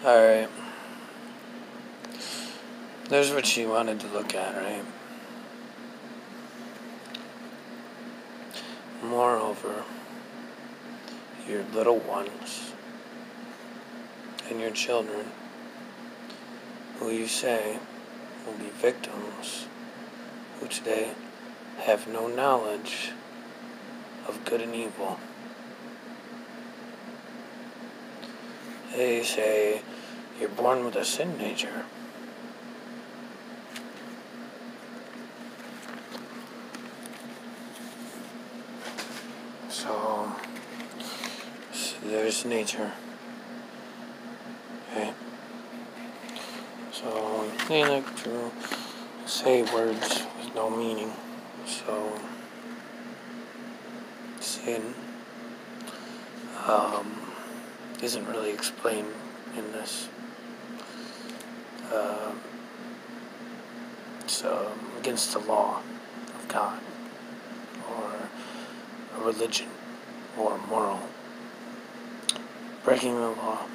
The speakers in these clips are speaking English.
Alright. There's what you wanted to look at, right? Moreover, your little ones and your children, who you say will be victims, who today have no knowledge of good and evil. They say you're born with a sin nature. So there's nature. Okay? So they like to say words with no meaning. So sin isn't really explained in this. It's against the law of God, or a religion, or moral. Breaking the law.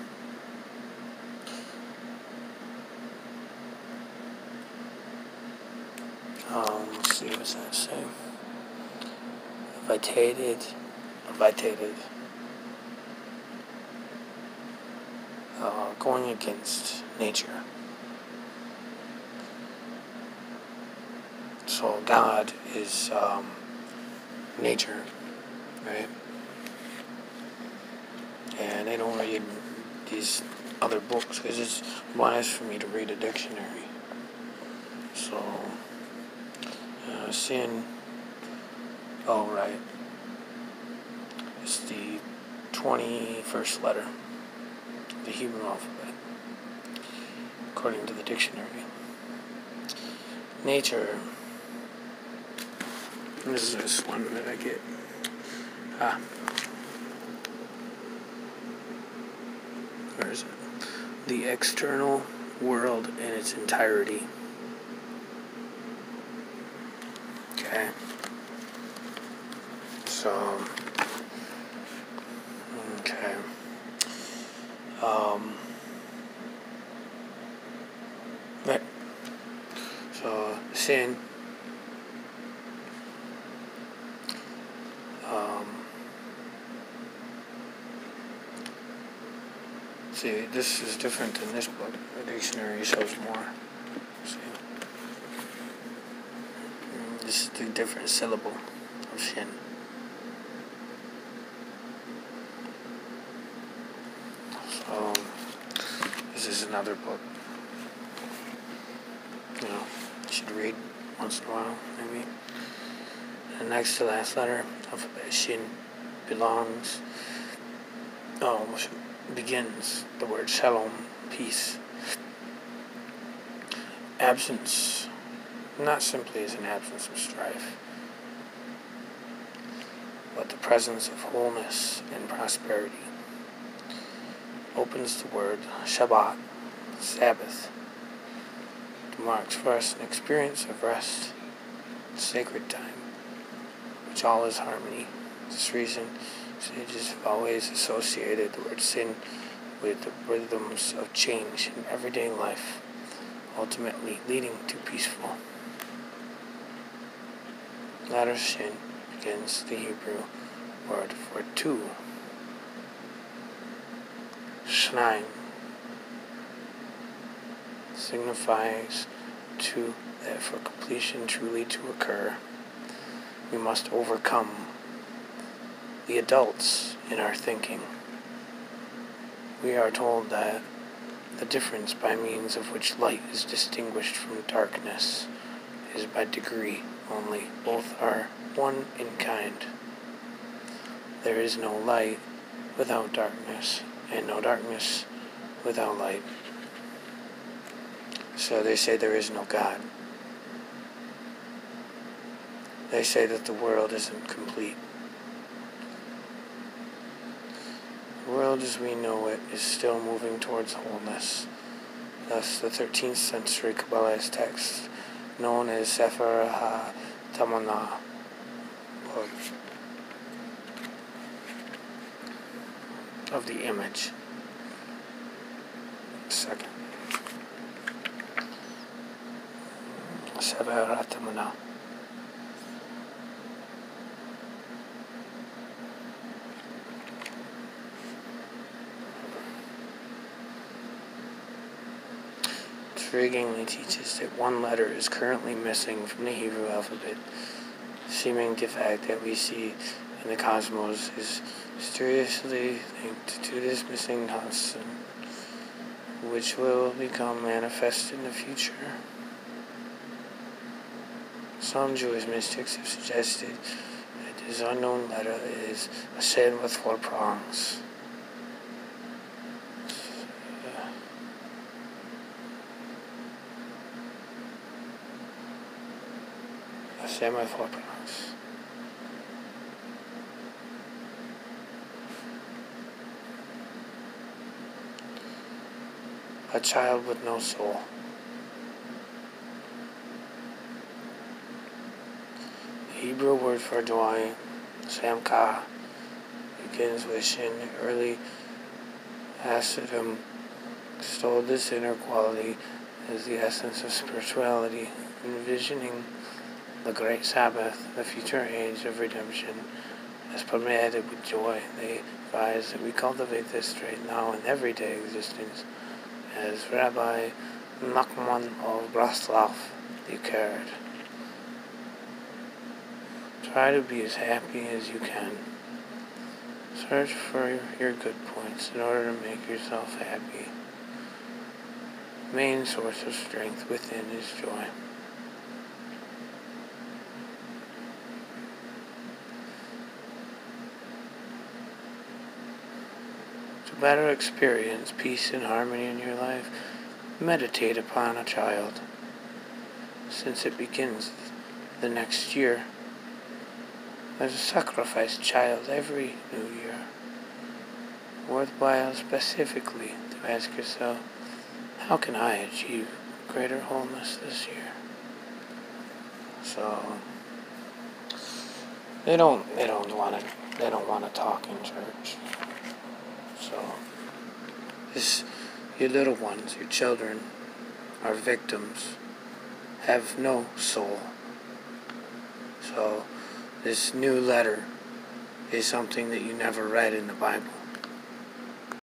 Let's see, what's that say? Vitated. Going against nature. So God is nature, right? And they don't read these other books because it's wise for me to read a dictionary. So, sin, oh right, it's the 21st letter of the Hebrew alphabet, according to the dictionary. Nature, this is this one that I get. Where is it? The external world in its entirety. Okay. So, okay. Right. So, sin. See, this is different than this book. The dictionary shows more. See? This is the different syllable of sin. So, this is another book. You know, you should read once in a while, maybe. The next to last letter, alphabet shin, begins the word shalom, peace. Absence, not simply as an absence of strife, but the presence of wholeness and prosperity. Opens the word Shabbat, Sabbath. It marks for us an experience of rest, sacred time, which all is harmony. For this reason, sages have always associated the word sin with the rhythms of change in everyday life, ultimately leading to peaceful. Letter shin begins the Hebrew word for two. Shnaim signifies to that for completion truly to occur, we must overcome the adults in our thinking. We are told that the difference by means of which light is distinguished from darkness is by degree only. Both are one in kind. There is no light without darkness, and no darkness without light. So they say there is no God. They say that the world isn't complete. The world as we know it is still moving towards wholeness. Thus, the 13th century Kabbalist text, known as Sefer HaTamanah, of the image, second. Sevaratmana. Intriguingly teaches that one letter is currently missing from the Hebrew alphabet, seeming the fact that we see in the cosmos is mysteriously linked to this missing constant, which will become manifest in the future. Some Jewish mystics have suggested that this unknown letter is a sin with 4 prongs. A sin with 4 prongs. A child with no soul. The Hebrew word for joy, samka, begins with in the early Hasidim extolled this inner quality as the essence of spirituality, envisioning the great Sabbath, the future age of redemption, as permeated with joy. They advise that we cultivate this trait now in everyday existence, as Rabbi Nachman of Breslov declared. Try to be as happy as you can. Search for your good points in order to make yourself happy. The main source of strength within is joy. To better experience peace and harmony in your life, meditate upon a child, since it begins the next year. There's a sacrificed child every new year. Worthwhile specifically to ask yourself, how can I achieve greater wholeness this year? So they don't want to talk in church. So your little ones, your children, are victims, have no soul. So this new letter is something that you never read in the Bible.